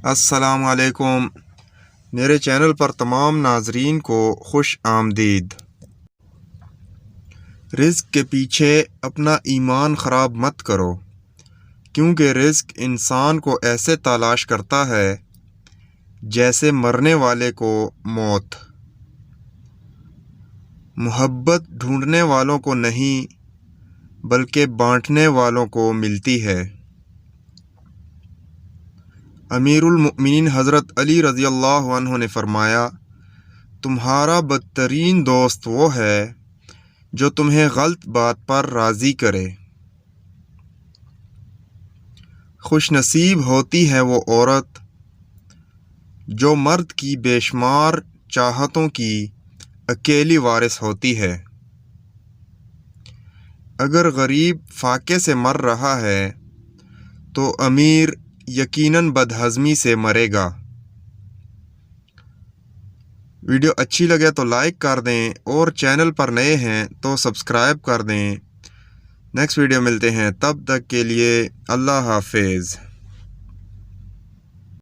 السلام علیکم، میرے چینل پر تمام ناظرین کو خوش آمدید۔ رزق کے پیچھے اپنا ایمان خراب مت کرو، کیونکہ رزق انسان کو ایسے تلاش کرتا ہے جیسے مرنے والے کو موت۔ محبت ڈھونڈنے والوں کو نہیں بلکہ بانٹنے والوں کو ملتی ہے۔ امیر المؤمنین حضرت علی رضی اللہ عنہ نے فرمایا، تمہارا بدترین دوست وہ ہے جو تمہیں غلط بات پر راضی کرے۔ خوش نصیب ہوتی ہے وہ عورت جو مرد کی بے شمار چاہتوں کی اکیلی وارث ہوتی ہے۔ اگر غریب فاقے سے مر رہا ہے تو امیر یقیناً بدہضمی سے مرے گا۔ ویڈیو اچھی لگے تو لائک کر دیں اور چینل پر نئے ہیں تو سبسکرائب کر دیں۔ نیکسٹ ویڈیو ملتے ہیں، تب تک کے لیے اللہ حافظ۔